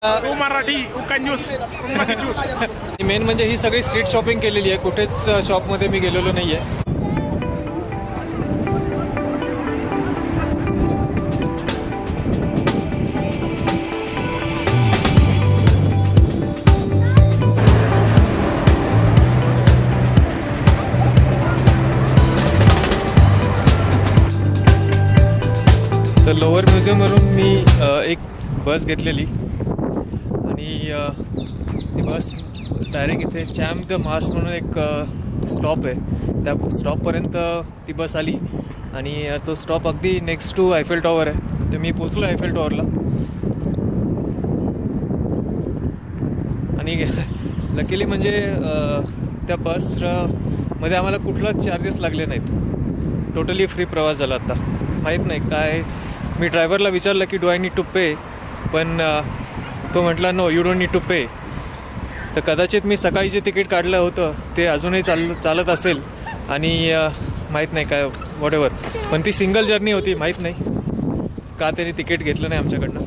Marathi juice main म्हणजे ही सगळी street shopping केलेली आहे, कुठेच शॉपमध्ये मी गेलेलो नाही आहे. तर लोअर म्युझियमवरून मी एक बस घेतलेली आणि ती बस डायरेक्ट इथे चॅम्प द मार्स म्हणून एक स्टॉप आहे, त्या स्टॉपपर्यंत ती बस आली आणि तो स्टॉप अगदी नेक्स्ट टू आयफेल टॉवर आहे. तर मी पोचलो आयफेल टॉवरला आणि लकीली म्हणजे त्या बसमध्ये आम्हाला कुठलाच चार्जेस लागले नाहीत, टोटली फ्री प्रवास झाला. आता माहीत नाही काय, मी ड्रायव्हरला विचारलं की do I need to pay, पण तो म्हटला no you don't need to pay. तर कदाचित मी सकाळी जे तिकीट काढलं होतं ते अजूनही चालत असेल आणि माहीत नाही काय वॉट एव्हर, पण ती सिंगल जर्नी होती, माहीत नाही का त्याने तिकीट घेतलं नाही आमच्याकडनं.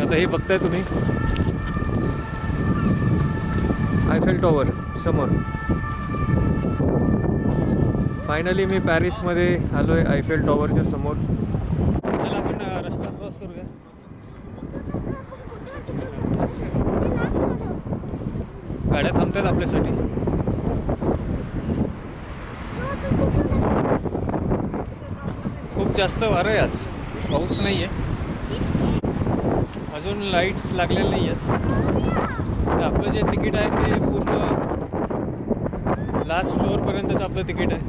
आता हे बघताय तुम्ही आयफेल टॉवर समोर. फायनली मी पॅरिसमध्ये आलो आहे, आयफेल टॉवरच्या समोर. चला आपण रस्ता क्रॉस करूया. गाड्या थांबतात आपल्यासाठी. खूप जास्त वारं आहे आज, पाऊस नाही आहे, अजून लाईट्स लागलेले नाही आहेत. आपलं जे तिकीट आहे ते पूर्ण लास्ट फ्लोअरपर्यंतच आपलं तिकीट आहे.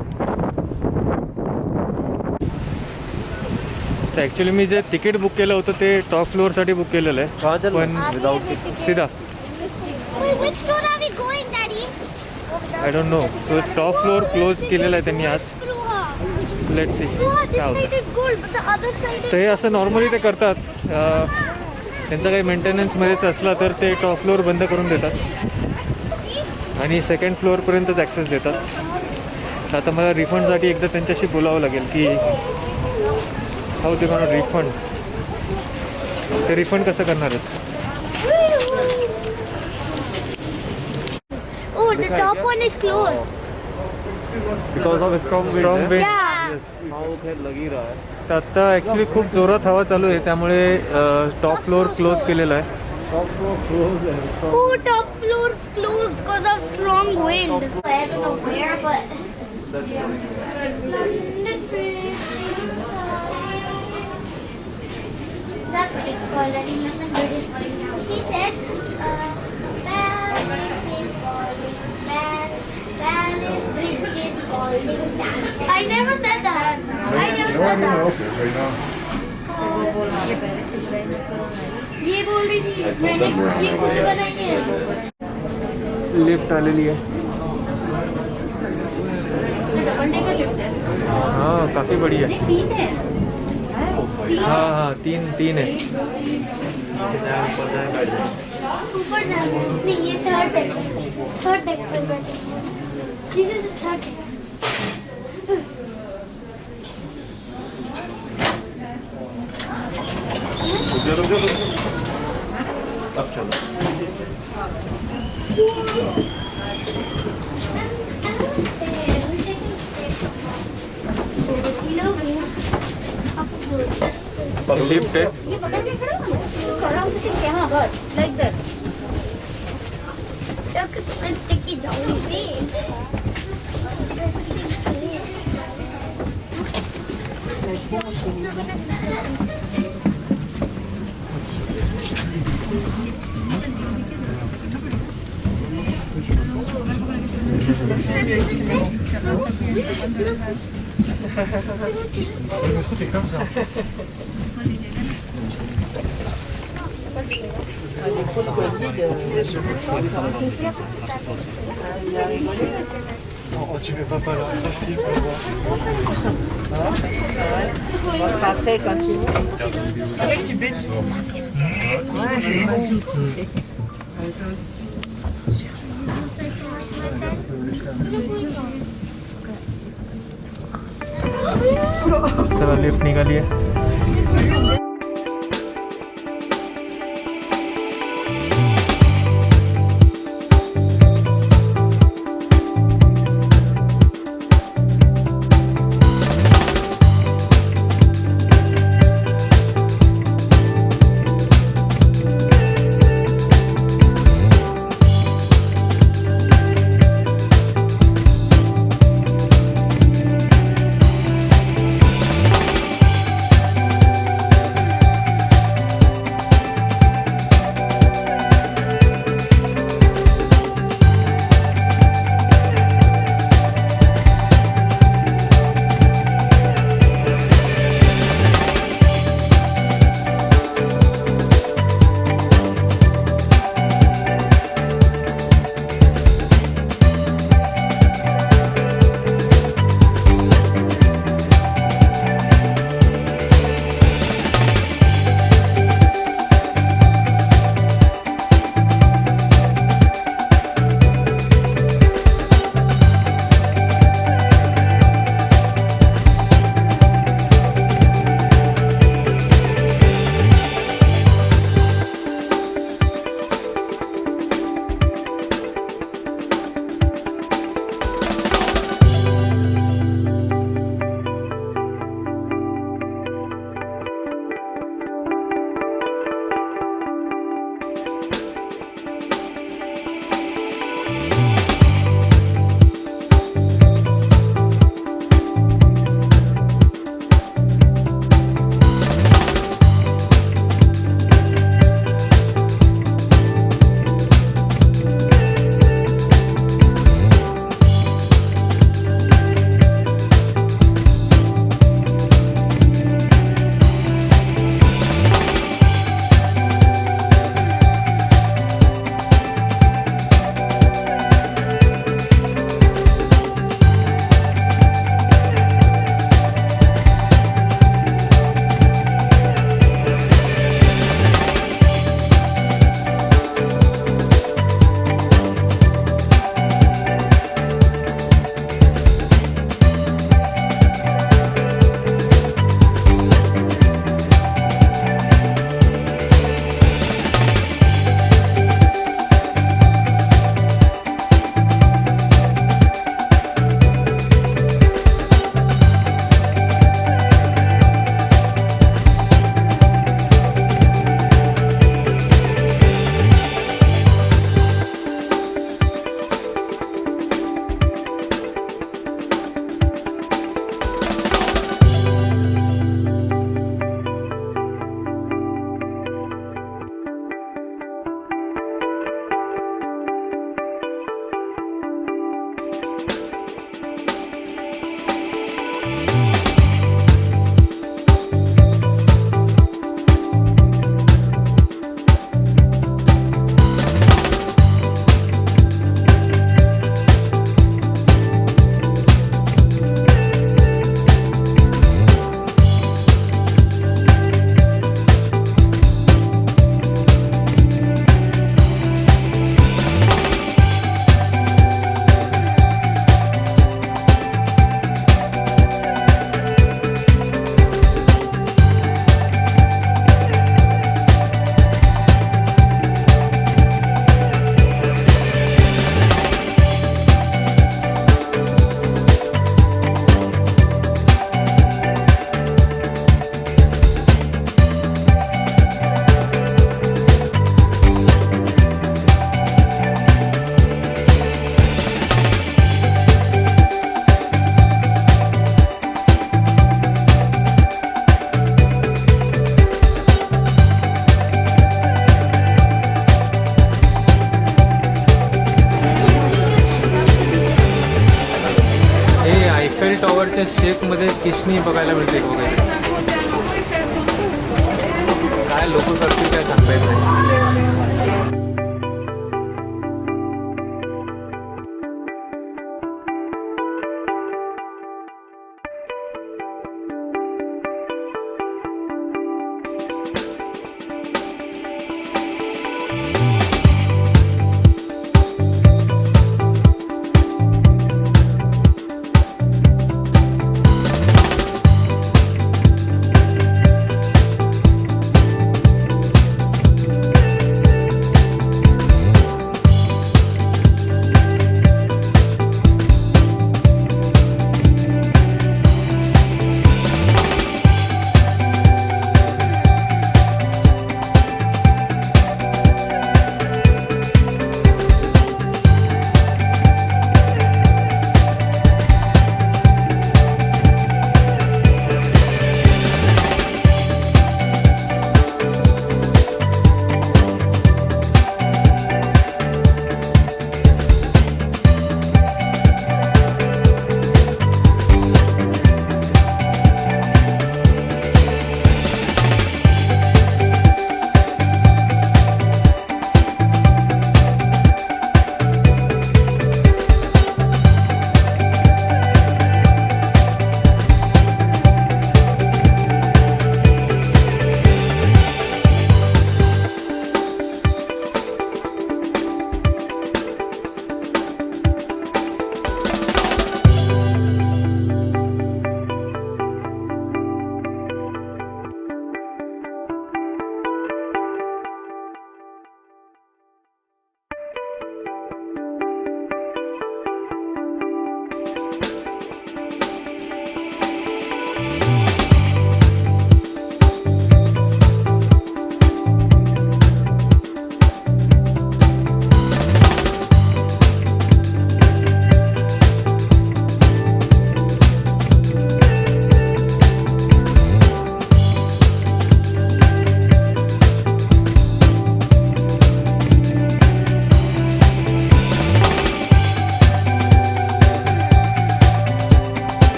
तर ॲक्च्युली मी जे तिकीट बुक केलं होतं ते टॉप फ्लोअरसाठी बुक केलेलं आहे, पण सीधा आय डोंट नो. तो टॉप फ्लोअर क्लोज केलेला आहे त्यांनी आज. लेट्स सी काय होतं. तर हे असं नॉर्मली ते करतात, त्यांचं काही मेंटेनन्समध्येच असलं तर ते टॉप फ्लोअर बंद करून देतात आणि सेकंड फ्लोअरपर्यंतच ॲक्सेस देतात. तर आता मला रिफंडसाठी एकदा त्यांच्याशी बोलावं लागेल की हाऊ दे मला रिफंड, ते रिफंड कसं करणार आहेत. Oh, the top one is closed. Because of strong wind. Yeah. Yes. लगी रहा है. तर आत्ता ॲक्च्युली खूप जोरात हवा चालू आहे, त्यामुळे टॉप फ्लोअर क्लोज केलेला आहे. Top floor closed and strong. Oh, top floor is closed because of strong wind. I don't know where, but that's what it's called. I didn't know what it's called. She said, Paris is falling down. Paris bridge is falling down. I never said that. I never said that. right now. ये बोल रही थी मैंने ये खुद बनाई है. Lift आलेली आहे. हाँ काफ़ी बढ़िया है. हाँ हाँ तीन है. ऊपर जाना नहीं, ये थर्ड डेक पर बैठे. दिस इज थर्ड डेक. अब चलो. लिफ्ट है. ये पकड़ के खड़ा हो आराम से टिक के. हाँ बस like this. Let's stick it down. See? Oh, tu veux pas là. On va passer quand tu veux. Ouais, c'est bête. Ouais, c'est magnifique. चला लिफ्ट निघाली आहे. टॉवरच्या शेपमध्ये किशनी बघायला मिळते वगैरे. काय लोक करतील काय सांगता येत नाही.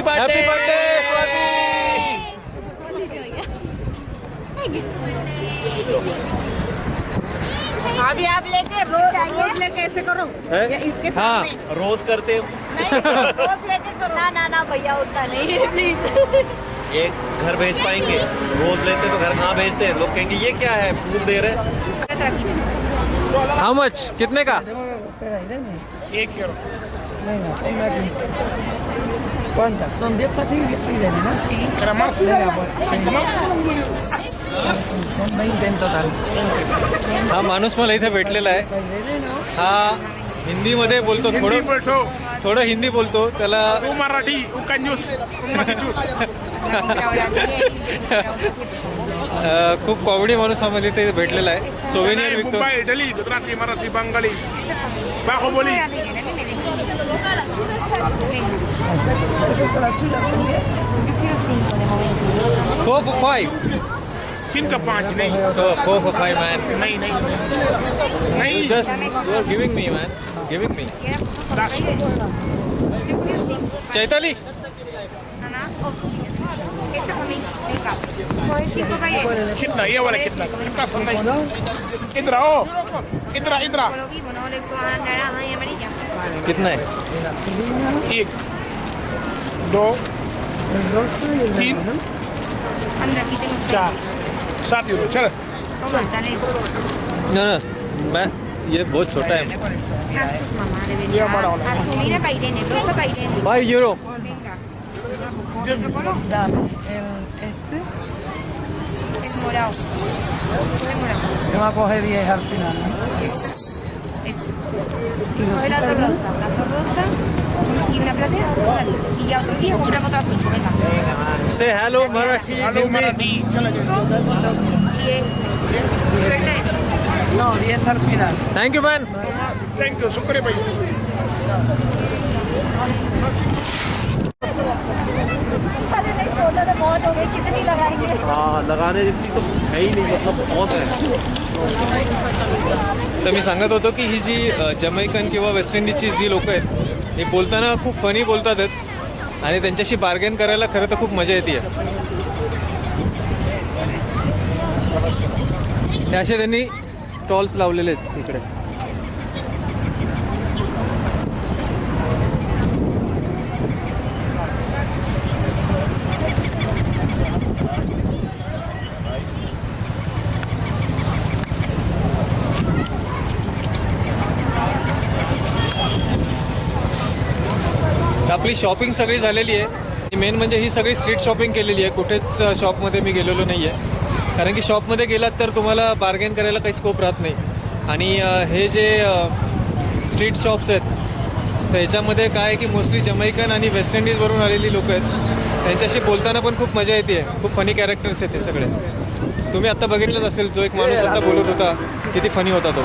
Happy birthday Swati. अभी आप लेके रोज लेके ऐसे करो या इसके हाँ सामने रोज करते नहीं, रोज लेके करो ना भैया उतना नहीं प्लीज। एक घर भेज पाएंगे, रोज लेते तो घर कहाँ भेजते हैं, लोग कहेंगे ये क्या है फूल दे रहे। हाउ मच, कितने का? 1 euro. Venga, ponme aquí. ¿Cuántas? Son 10 patillas, piden, ¿no? Sí. ¿Quieres más? Venga, pues, 5 más? son 20 en total. हा माणूस मला इथे भेटलेला आहे. Paideles, ¿no? हा हिंदीमध्ये बोलतो, हिंदी बोलतो. थोडं हिंदी बोलतो. त्याला तू मराठी, तू कंजूस, तू मराठी चूस. खूप कॉमेडी माणूस आम्हाला इथे भेटलेला आहे. सोवेनियर विकतो. Mumbai, Italy, Gujarati, Marathi, Bengali, Baahubali. Esas son las tuyas, son 10. 4 for 5. किनका 5 नहीं? 4 for 5 man. नहीं नहीं You नहीं. just you are giving me man, giving me. That's Chaitali कितना ये वाला कितना सुन नहीं. इधर आओ, इधर. कितना है? 1 2 3 4 7 euro. चल. ना मैं ये बहुत छोटा है. ये हमारा वाला. 5 euro. Dame el este. Yo me voy a coger 10 al final, ¿no? Poi l'altra rossa, y una platea, vale. Y ya otro día compramos otra sushi, venga. Say hello Marathi hello Marathi चला Y verde. No, 10 al final. Thank you man. Thank you शुक्रिया भाई बहुत हो गए, कितनी लगाएंगे? हाँ लगाने जितनी तो है ही नहीं, मतलब बहुत है। तर मी सांगत होतो की ही जी जमैकन किंवा वेस्ट इंडिजची जी लोकं आहेत ही बोलताना खूप फनी बोलतात आहेत आणि त्यांच्याशी बार्गेन करायला खरं तर खूप मजा येते. ते असे त्यांनी स्टॉल्स लावलेले आहेत इकडे. आपली शॉपिंग सगळी झालेली आहे. मेन म्हणजे ही सगळी स्ट्रीट शॉपिंग केलेली आहे. कुठेच शॉपमध्ये मी गेलेलो नाही आहे, कारण की शॉपमध्ये गेलात तर तुम्हाला बार्गेन करायला काही स्कोप राहत नाही. आणि हे जे स्ट्रीट शॉप्स आहेत तर याच्यामध्ये काय आहे की मोस्टली जमैकन आणि वेस्ट इंडिजवरून आलेली लोकं आहेत. त्यांच्याशी बोलताना पण खूप मजा येते. खूप फनी कॅरेक्टर्स आहेत ते सगळे. तुम्ही आत्ता बघितलंच असेल, जो एक माणूस आता बोलत होता किती फनी होता तो.